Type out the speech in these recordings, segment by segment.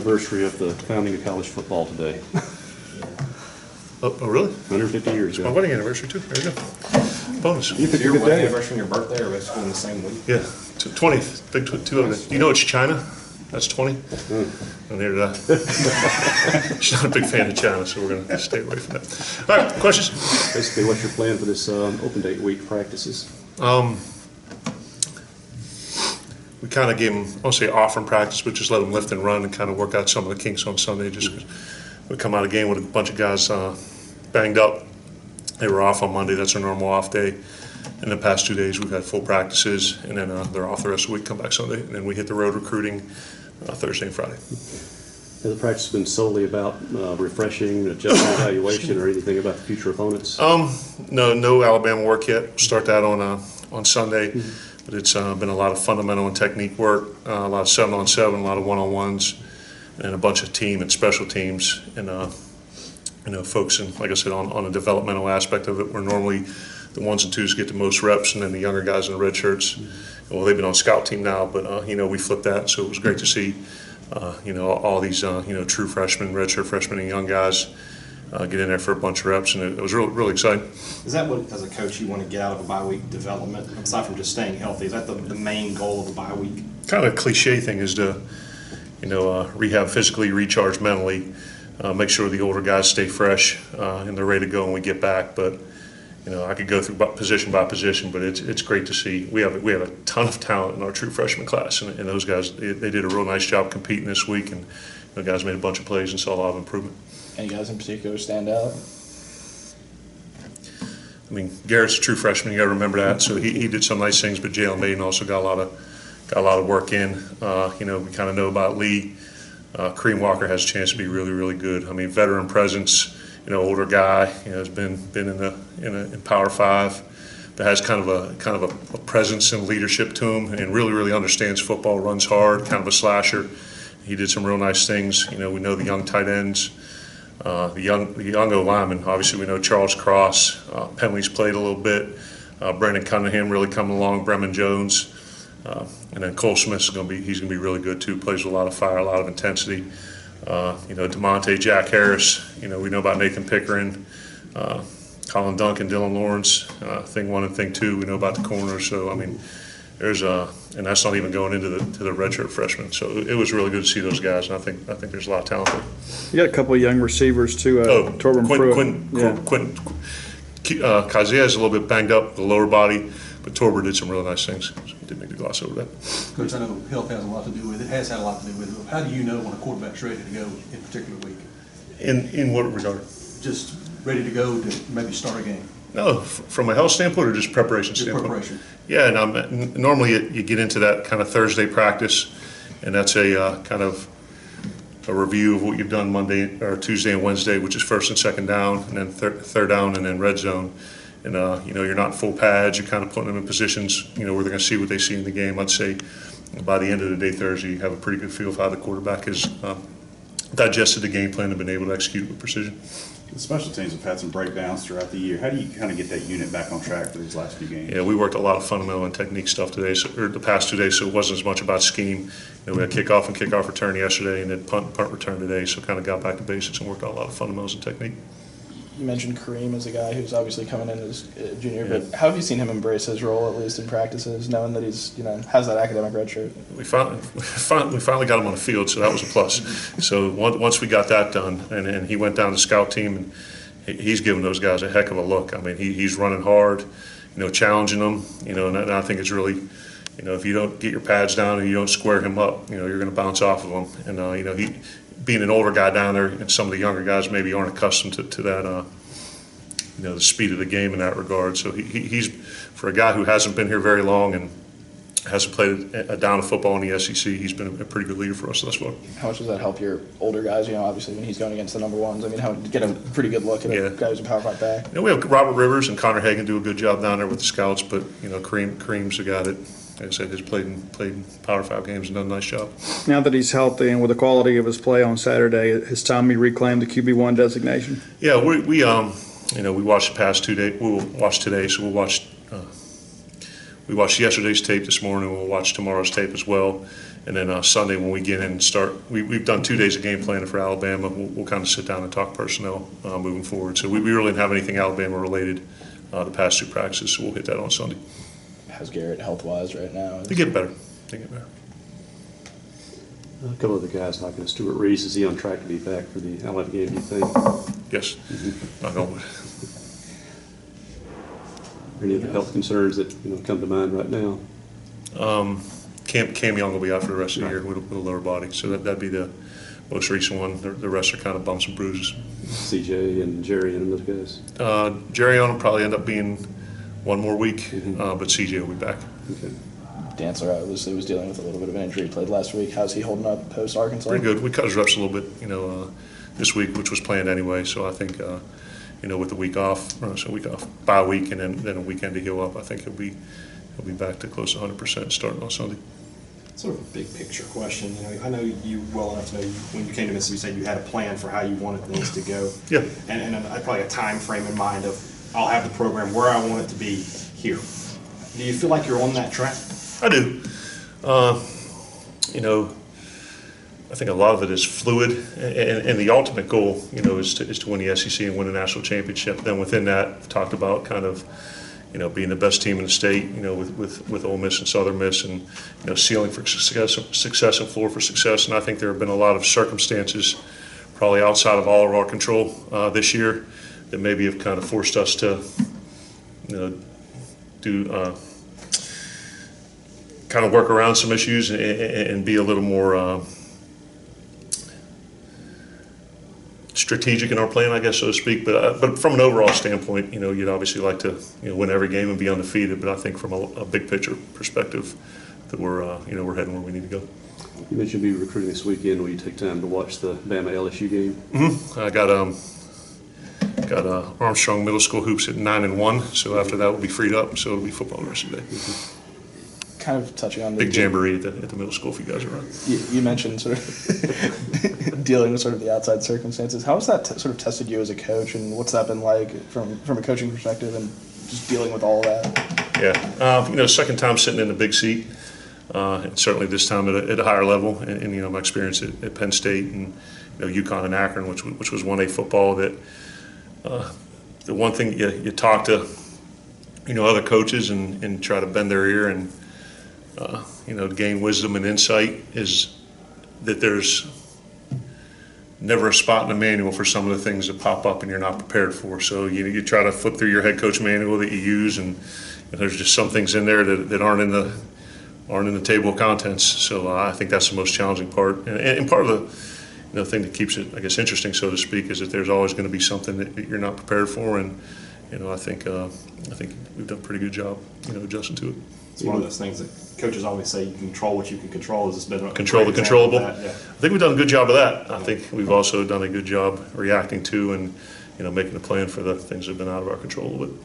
anniversary of the founding of college football today. Oh, really? 150 years My ago. wedding anniversary, too. There you go. Bonus. You picked a Your good wedding day. anniversary and your birthday are both in the same week? Yeah, 20th, big 200. You know it's China? That's 20? And neither did I. She's not a big fan of China, so we're going to stay away from that. All right, questions? Basically, what's your plan for this open date week practices? We kind of gave them, I won't say off from practice, but just let them lift and run and kind of work out some of the kinks on Sunday. Just 'cause we come out of the game with a bunch of guys banged up. They were off on Monday. That's our normal off day. In the past 2 days, we've had full practices, and then they're off the rest of the week, come back Sunday. And then we hit the road recruiting Thursday and Friday. Has the practice been solely about refreshing, adjusting evaluation, or anything about the future opponents? No Alabama work yet. We'll start that on Sunday. But it's been a lot of fundamental and technique work, a lot of 7-on-7, a lot of 1-on-1s, and a bunch of team and special teams, and focusing, like I said, on a developmental aspect of it. Where normally the 1s and 2s get the most reps, and then the younger guys in the red shirts. Well, they've been on scout team now, but we flipped that, so it was great to see all these true freshmen, redshirt freshmen, and young guys get in there for a bunch of reps, and it was really exciting. Is that what, as a coach, you want to get out of a bye week development, aside from just staying healthy? Is that the main goal of a bye week? Kind of a cliche thing is to, rehab physically, recharge mentally, make sure the older guys stay fresh and they're ready to go when we get back. But I could go through position by position, but it's great to see. We have a ton of talent in our true freshman class, and those guys they did a real nice job competing this week, and the guys made a bunch of plays and saw a lot of improvement. Any guys in particular stand out? I mean, Garrett's a true freshman. You got to remember that. So he did some nice things, but Jalen Maiden also got a lot of work in. We kind of know about Lee. Kareem Walker has a chance to be really, really good. I mean, veteran presence. Older guy. Has been in Power 5, but has kind of a presence and leadership to him, and really, really understands football. Runs hard. Kind of a slasher. He did some real nice things. We know the young tight ends. The young O-lineman, obviously we know Charles Cross, Penley's played a little bit, Brandon Cunningham really coming along, Bremen Jones, and then Cole Smith's going to be really good too, plays with a lot of fire, a lot of intensity. DeMonte, Jack Harris, we know about Nathan Pickering, Colin Duncan, Dylan Lawrence, thing 1 and thing 2, we know about the corners, so I mean, and that's not even going into the redshirt freshmen. So it was really good to see those guys, and I think there's a lot of talent there. You got a couple of young receivers too. Torben Pruitt. Kazia is a little bit banged up with the lower body, but Torber did some really nice things. So he didn't need to gloss over that. Coach, I know health has a lot to do with it. Has had a lot to do with it. How do you know when a quarterback's ready to go in a particular week? In what regard? Just ready to go to maybe start a game. No, from a health standpoint or just preparation standpoint? Preparation. Yeah, and normally you get into that kind of Thursday practice, and that's a kind of a review of what you've done Monday or Tuesday and Wednesday, which is first and second down, and then third down, and then red zone. And you're not in full pads. You're kind of putting them in positions, where they're going to see what they see in the game. I'd say by the end of the day Thursday, you have a pretty good feel of how the quarterback has digested the game plan and been able to execute with precision. The special teams have had some breakdowns throughout the year. How do you kind of get that unit back on track for these last few games? Yeah, we worked a lot of fundamental and technique stuff today, or the past 2 days, so it wasn't as much about scheme. We had kickoff and kickoff return yesterday, and then punt return today, so kind of got back to basics and worked on a lot of fundamentals and technique. You mentioned Kareem as a guy who's obviously coming in as a junior, but how have you seen him embrace his role, at least in practices, knowing that he's, has that academic red shirt? We finally got him on the field, so that was a plus. So once we got that done, and he went down to scout team, and he's giving those guys a heck of a look. I mean, he's running hard, challenging them, and I think it's really, if you don't get your pads down and you don't square him up, you're going to bounce off of him. And, he being an older guy down there, and some of the younger guys maybe aren't accustomed to that, the speed of the game in that regard. So he's, for a guy who hasn't been here very long and hasn't played a down of football in the SEC, he's been a pretty good leader for us thus far. How much does that help your older guys, obviously when he's going against the number ones? I mean, how to get a pretty good look at a guy who's a Power 5 back? We have Robert Rivers and Connor Hagan do a good job down there with the scouts, but, Kareem's the guy that, like I said, has played in Power 5 games and done a nice job. Now that he's healthy and with the quality of his play on Saturday, has Tommy reclaimed the QB1 designation? Yeah, we watched the past 2 days. We'll watch today, so we'll watch. We watched yesterday's tape this morning. We'll watch tomorrow's tape as well. And then Sunday when we get in and start, we've done 2 days of game planning for Alabama. We'll kind of sit down and talk personnel moving forward. So we really didn't have anything Alabama related the past 2 practices, so we'll hit that on Sunday. How's Garrett health-wise right now? They get better. They get better. A couple of the guys, like Stuart Reese, is he on track to be back for the Alabama game, do you think? Yes. Knock on wood. Any other health concerns that come to mind right now? Cam Young will be out for the rest of the year with a lower body, so that'd be the most recent one. The rest are kind of bumps and bruises. CJ and Jerry and those guys? Jerry on will probably end up being 1 more week, but CJ will be back. Okay. Dantzler was dealing with a little bit of an injury. He played last week. How's he holding up post Arkansas? Pretty good. We cut his reps a little bit, this week, which was planned anyway. So I think, with the week off, bye week, and then a weekend to heal up, I think he'll be back to close to 100% starting on Sunday. Sort of a big picture question. I know you well enough to know when you came to Mississippi State, you had a plan for how you wanted things to go. Yeah. And probably a time frame in mind of I'll have the program where I want it to be here. Do you feel like you're on that track? I do. I think a lot of it is fluid, and the ultimate goal, is to win the SEC and win a national championship. Then within that, I've talked about kind of, being the best team in the state, with Ole Miss and Southern Miss, and ceiling for success and floor for success. And I think there have been a lot of circumstances, probably outside of all of our control this year, that maybe have kind of forced us to, do kind of work around some issues and be a little more strategic in our plan, I guess, so to speak. But from an overall standpoint, you'd obviously like to win every game and be undefeated. But I think from a big picture perspective, that we're heading where we need to go. You mentioned you'll be recruiting this weekend. Will you take time to watch the Bama LSU game? Mm-hmm. I got Armstrong Middle School hoops at 9 and 1. So after that, we'll be freed up. So it'll be football the rest of the day. Kind of touching on the big jamboree at the middle school if you guys are around. You mentioned sort of dealing with sort of the outside circumstances. How has that sort of tested you as a coach, and what's that been like from a coaching perspective and just dealing with all of that? Yeah, second time sitting in the big seat, and certainly this time at a higher level. And my experience at Penn State and UConn and Akron, which was 1A football. That the one thing you talk to other coaches and try to bend their ear and gain wisdom and insight is that there's never a spot in the manual for some of the things that pop up and you're not prepared for. So you try to flip through your head coach manual that you use, and there's just some things in there that aren't in the table of contents. So I think that's the most challenging part, and part of the thing that keeps it, I guess, interesting, so to speak, is that there's always going to be something that you're not prepared for, and I think we've done a pretty good job adjusting to it. It's one of those things that coaches always say, you control what you can control. Has this been a control the great example controllable? of that? Yeah. I think we've done a good job of that. I think we've also done a good job reacting to and making a plan for the things that have been out of our control a little bit.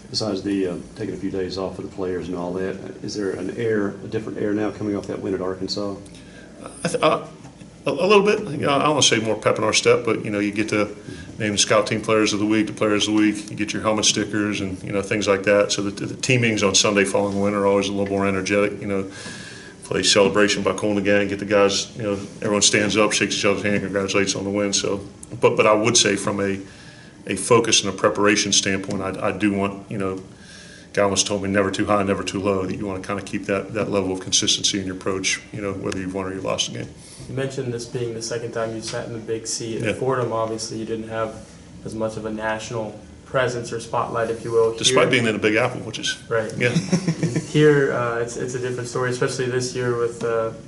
Besides the taking a few days off for the players and all that, is there a different air now coming off that win at Arkansas? A little bit. I don't want to say more pep in our step, but you get to name the scout team players of the week, the players of the week. You get your helmet stickers and things like that. So the team meetings on Sunday following the win are always a little more energetic. Play celebration by calling the gang, get the guys. Everyone stands up, shakes each other's hand, congratulates on the win. So, but I would say from a focus and a preparation standpoint, I do want guy once told me never too high, never too low. That you want to kind of keep that level of consistency in your approach. Whether you've won or you've lost a game. You mentioned this being the second time you sat in the big seat. Yeah. At Fordham, obviously, you didn't have as much of a national presence or spotlight, if you will. Despite being in a Big Apple, which is right. Yeah. Here, it's a different story, especially this year with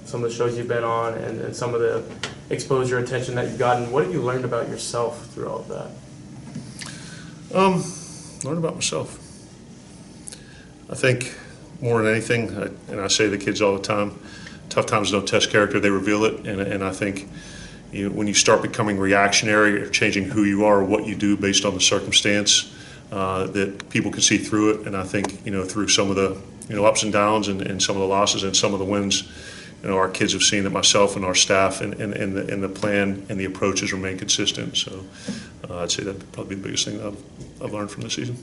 some of the shows you've been on and some of the exposure, attention that you've gotten. What have you learned about yourself through all of that? Learn about myself. I think more than anything, and I say to the kids all the time, tough times don't test character, they reveal it. And I think when you start becoming reactionary or changing who you are or what you do based on the circumstance, that people can see through it. And I think, through some of the ups and downs and some of the losses and some of the wins, our kids have seen that myself and our staff and the plan and the approaches remain consistent. So I'd say that'd probably be the biggest thing that I've learned from this season.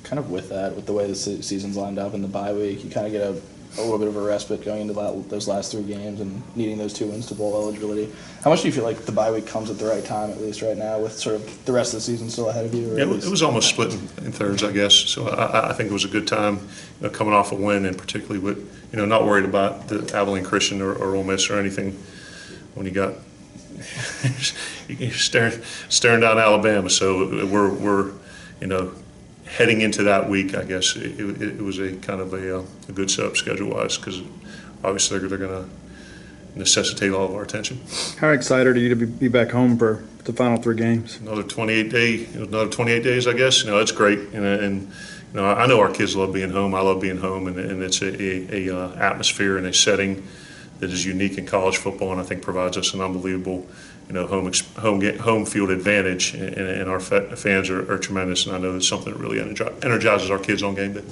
Kind of with that, with the way the season's lined up in the bye week, you kind of get a a little bit of a respite going into those last 3 games and needing those 2 wins to bowl eligibility. How much do you feel like the bye week comes at the right time, at least right now, with sort of the rest of the season still ahead of you? Or Yeah, it was almost split in thirds, I guess. So I think it was a good time, coming off a win, and particularly with, not worried about the Abilene Christian or Ole Miss or anything when you got you're staring down Alabama. So we're heading into that week. I guess it was a kind of a good setup schedule-wise, because obviously they're going to necessitate all of our attention. How excited are you to be back home for the final 3 games? Another 28 days, I guess. It's great, and I know our kids love being home. I love being home, and it's a atmosphere and a setting that is unique in college football, and I think provides us an unbelievable, home field advantage. And our fans are tremendous, and I know it's something that really energizes our kids on game day.